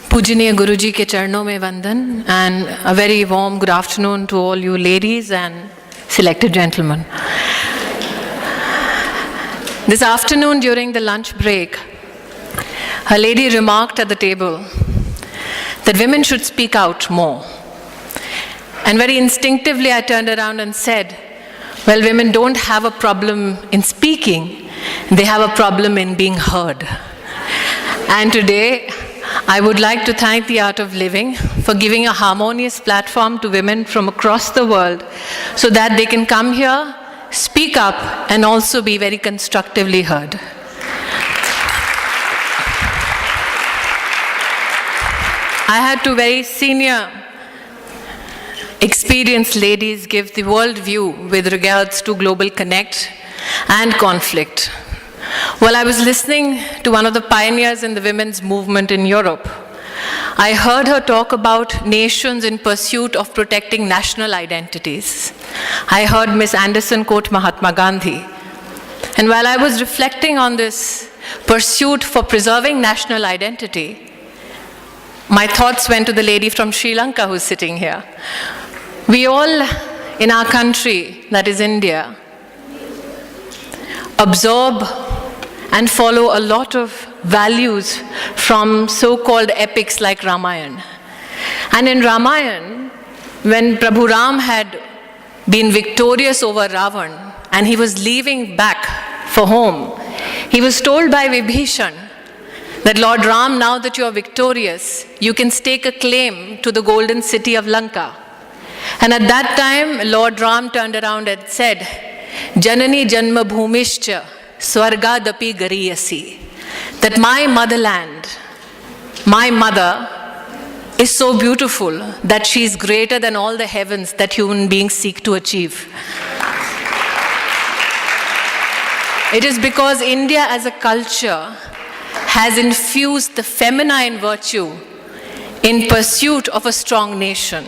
Pujaniya Guruji ke charnon mein vandan, and a very warm good afternoon to all you ladies and selected gentlemen. This afternoon during the lunch break, a lady remarked at the table that women should speak out more. And very instinctively I turned around and said, well, women don't have a problem in speaking, they have a problem in being heard. And today, I would like to thank the Art of Living for giving a harmonious platform to women from across the world so that they can come here, speak up, and also be very constructively heard. I had two very senior, experienced ladies give the world view with regards to global connect and conflict. While I was listening to one of the pioneers in the women's movement in Europe, I heard her talk about nations in pursuit of protecting national identities. I heard Ms. Anderson quote Mahatma Gandhi. And while I was reflecting on this pursuit for preserving national identity, my thoughts went to the lady from Sri Lanka who's sitting here. We all in our country, that is India, absorb and follow a lot of values from so-called epics like Ramayana. And in Ramayana, when Prabhu Ram had been victorious over Ravan and he was leaving back for home, he was told by Vibhishan that Lord Ram, now that you are victorious, you can stake a claim to the golden city of Lanka. And at that time, Lord Ram turned around and said, Janani Janma Bhumishcha Swargadapi Gariyasi. That my motherland, my mother, is so beautiful that she is greater than all the heavens that human beings seek to achieve. It is because India as a culture has infused the feminine virtue in pursuit of a strong nation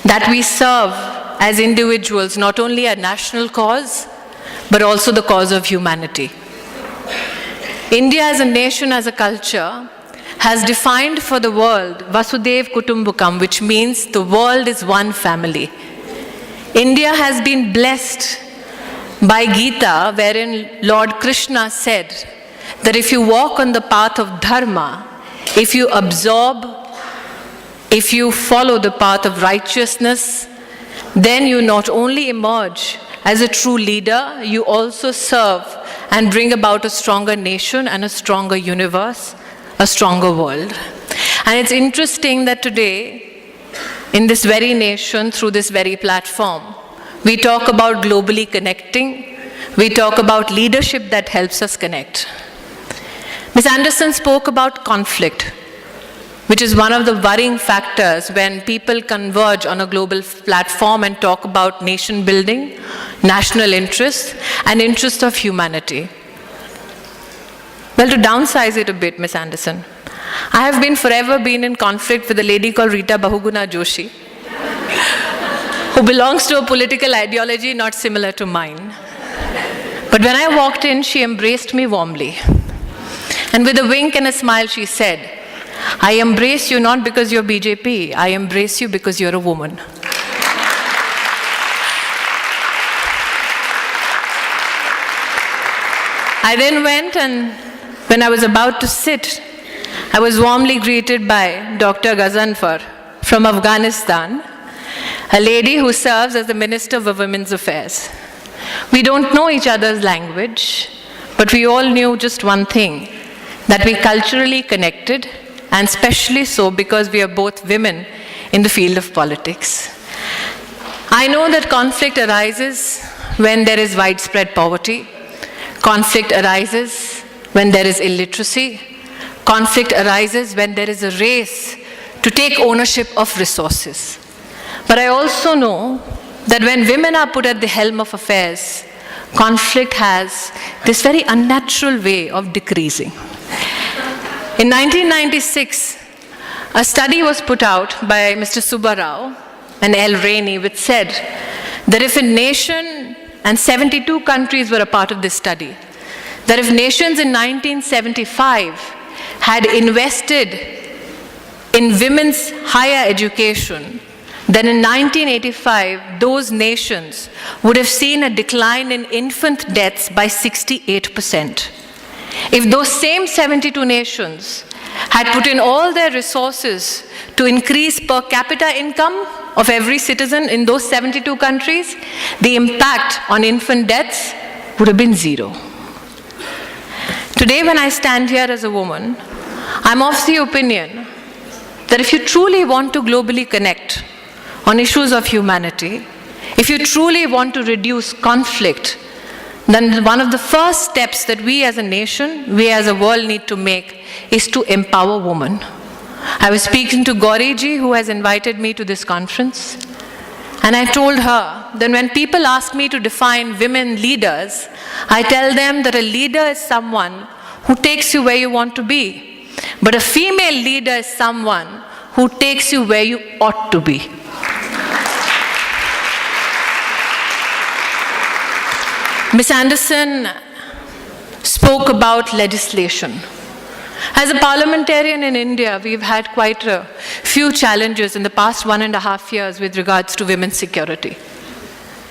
that we serve as individuals not only a national cause, but also the cause of humanity. India as a nation, as a culture, has defined for the world Vasudev Kutumbakam, which means the world is one family. India has been blessed by Gita, wherein Lord Krishna said that if you walk on the path of dharma, if you absorb, if you follow the path of righteousness, then you not only emerge as a true leader, you also serve and bring about a stronger nation and a stronger universe, a stronger world. And it's interesting that today, in this very nation, through this very platform, we talk about globally connecting, we talk about leadership that helps us connect. Ms. Anderson spoke about conflict, which is one of the worrying factors when people converge on a global platform and talk about nation building, national interests, and interests of humanity. Well, to downsize it a bit, Ms. Anderson, I have forever been in conflict with a lady called Rita Bahuguna Joshi, who belongs to a political ideology not similar to mine. But when I walked in, she embraced me warmly. And with a wink and a smile, she said, I embrace you not because you're BJP, I embrace you because you're a woman. I then went, and when I was about to sit, I was warmly greeted by Dr. Ghazanfar from Afghanistan, a lady who serves as the Minister for Women's Affairs. We don't know each other's language, but we all knew just one thing, that we culturally connected, and especially so because we are both women in the field of politics. I know that conflict arises when there is widespread poverty. Conflict arises when there is illiteracy. Conflict arises when there is a race to take ownership of resources. But I also know that when women are put at the helm of affairs, conflict has this very unnatural way of decreasing. In 1996, a study was put out by Mr. Subba Rao and L. Rainey, which said that if a nation, and 72 countries were a part of this study, that if nations in 1975 had invested in women's higher education, then in 1985, those nations would have seen a decline in infant deaths by 68%. If those same 72 nations had put in all their resources to increase per capita income of every citizen in those 72 countries, the impact on infant deaths would have been zero. Today, when I stand here as a woman, I'm of the opinion that if you truly want to globally connect on issues of humanity, if you truly want to reduce conflict, then one of the first steps that we as a nation, we as a world need to make is to empower women. I was speaking to Gauri-ji, who has invited me to this conference, and I told her that when people ask me to define women leaders, I tell them that a leader is someone who takes you where you want to be, but a female leader is someone who takes you where you ought to be. Ms. Anderson spoke about legislation. As a parliamentarian in India, we've had quite a few challenges in the past 1.5 years with regards to women's security.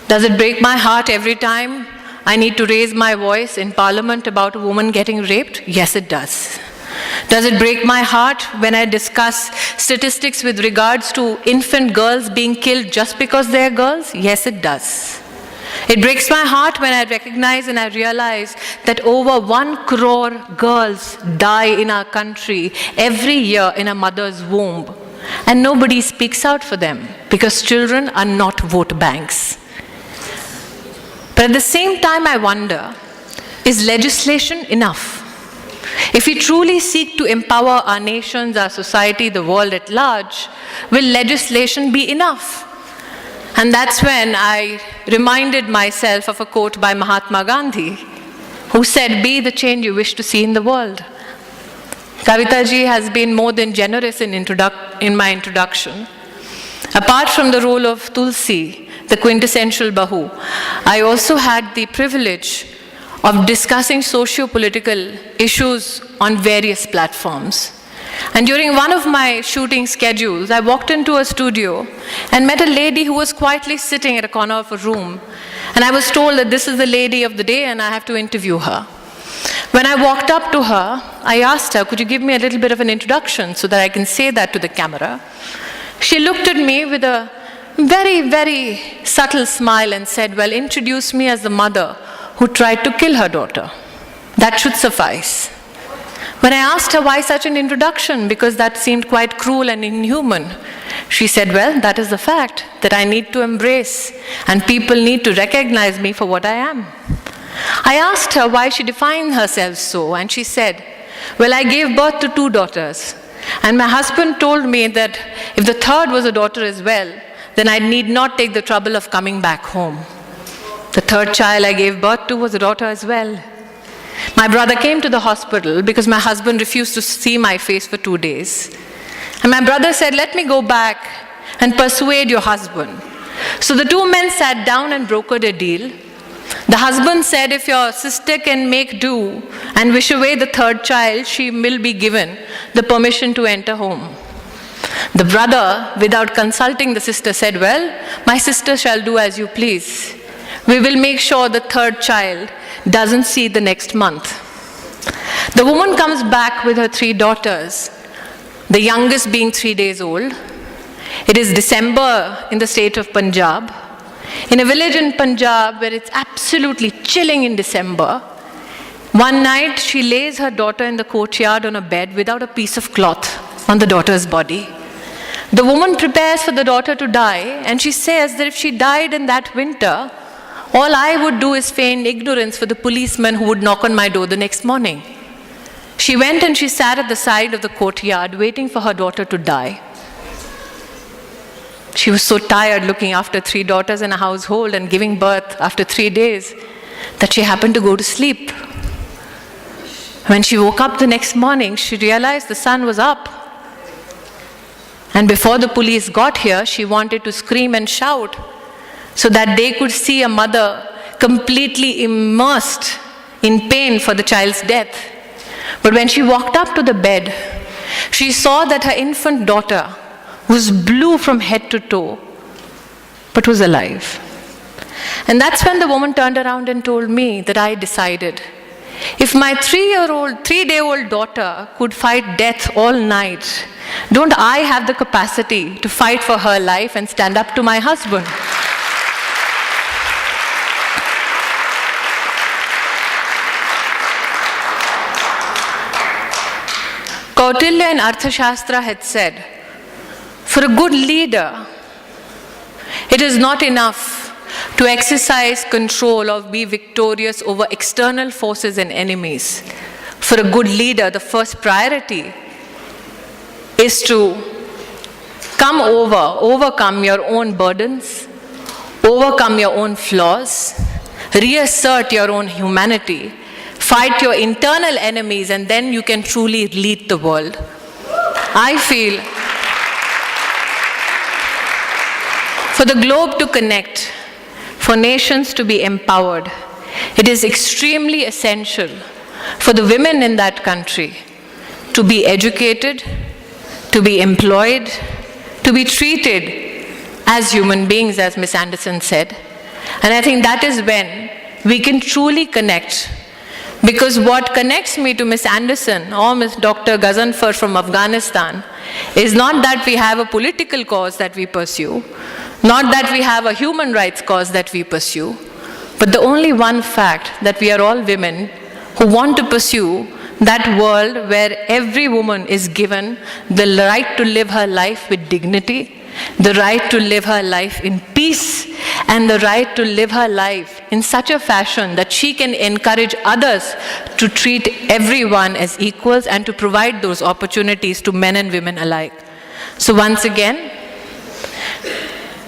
Does it break my heart every time I need to raise my voice in parliament about a woman getting raped? Yes, it does. Does it break my heart when I discuss statistics with regards to infant girls being killed just because they're girls? Yes, it does. It breaks my heart when I recognize and I realize that over 1 crore girls die in our country every year in a mother's womb, and nobody speaks out for them because children are not vote banks. But at the same time, I wonder, is legislation enough? If we truly seek to empower our nations, our society, the world at large, will legislation be enough? And that's when I reminded myself of a quote by Mahatma Gandhi, who said, "Be the change you wish to see in the world." Kavita ji has been more than generous in my introduction. Apart from the role of Tulsi, the quintessential Bahu, I also had the privilege of discussing socio-political issues on various platforms. And during one of my shooting schedules, I walked into a studio and met a lady who was quietly sitting at a corner of a room. And I was told that this is the lady of the day and I have to interview her. When I walked up to her, I asked her, "Could you give me a little bit of an introduction so that I can say that to the camera?" She looked at me with a very, very subtle smile and said, "Well, introduce me as the mother who tried to kill her daughter. That should suffice." When I asked her why such an introduction, because that seemed quite cruel and inhuman, she said, "Well, that is the fact that I need to embrace, and people need to recognize me for what I am." I asked her why she defined herself so, and she said, "Well, I gave birth to 2 daughters, and my husband told me that if the third was a daughter as well, then I need not take the trouble of coming back home. The third child I gave birth to was a daughter as well. My brother came to the hospital because my husband refused to see my face for 2 days. And my brother said, 'Let me go back and persuade your husband.' So the 2 men sat down and brokered a deal. The husband said, 'If your sister can make do and wish away the third child, she will be given the permission to enter home.' The brother, without consulting the sister, said, 'Well, my sister shall do as you please. We will make sure the third child doesn't see the next month.' The woman comes back with her 3 daughters, the youngest being 3 days old. It is December in the state of Punjab. In a village in Punjab where it's absolutely chilling in December, one night she lays her daughter in the courtyard on a bed without a piece of cloth on the daughter's body. The woman prepares for the daughter to die, and she says that if she died in that winter, all I would do is feign ignorance for the policeman who would knock on my door the next morning. She went and she sat at the side of the courtyard waiting for her daughter to die. She was so tired looking after 3 daughters in a household and giving birth after 3 days that she happened to go to sleep. When she woke up the next morning, she realized the sun was up. And before the police got here, she wanted to scream and shout so that they could see a mother completely immersed in pain for the child's death. But when she walked up to the bed, she saw that her infant daughter was blue from head to toe, but was alive. And that's when the woman turned around and told me that I decided, if my 3-day-old daughter could fight death all night, don't I have the capacity to fight for her life and stand up to my husband? Kautilya in Arthashastra had said, for a good leader, it is not enough to exercise control or be victorious over external forces and enemies. For a good leader, the first priority is to overcome your own burdens, overcome your own flaws, reassert your own humanity, fight your internal enemies, and then you can truly lead the world. I feel for the globe to connect, for nations to be empowered, it is extremely essential for the women in that country to be educated, to be employed, to be treated as human beings, as Ms. Anderson said. And I think that is when we can truly connect. Because what connects me to Ms. Anderson or Ms. Dr. Ghazanfar from Afghanistan is not that we have a political cause that we pursue, not that we have a human rights cause that we pursue, but the only one fact that we are all women who want to pursue that world where every woman is given the right to live her life with dignity, the right to live her life in peace, and the right to live her life in such a fashion that she can encourage others to treat everyone as equals and to provide those opportunities to men and women alike. So once again,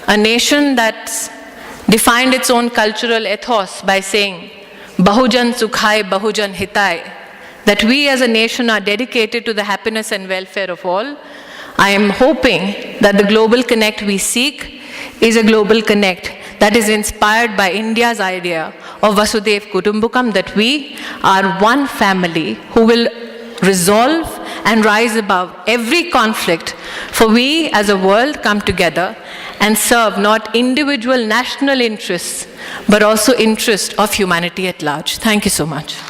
a nation that's defined its own cultural ethos by saying, Bahujan Sukhai, Bahujan Hitai, that we as a nation are dedicated to the happiness and welfare of all. I am hoping that the global connect we seek is a global connect that is inspired by India's idea of Vasudev Kutumbakam, that we are one family who will resolve and rise above every conflict, for we as a world come together and serve not individual national interests, but also interests of humanity at large. Thank you so much.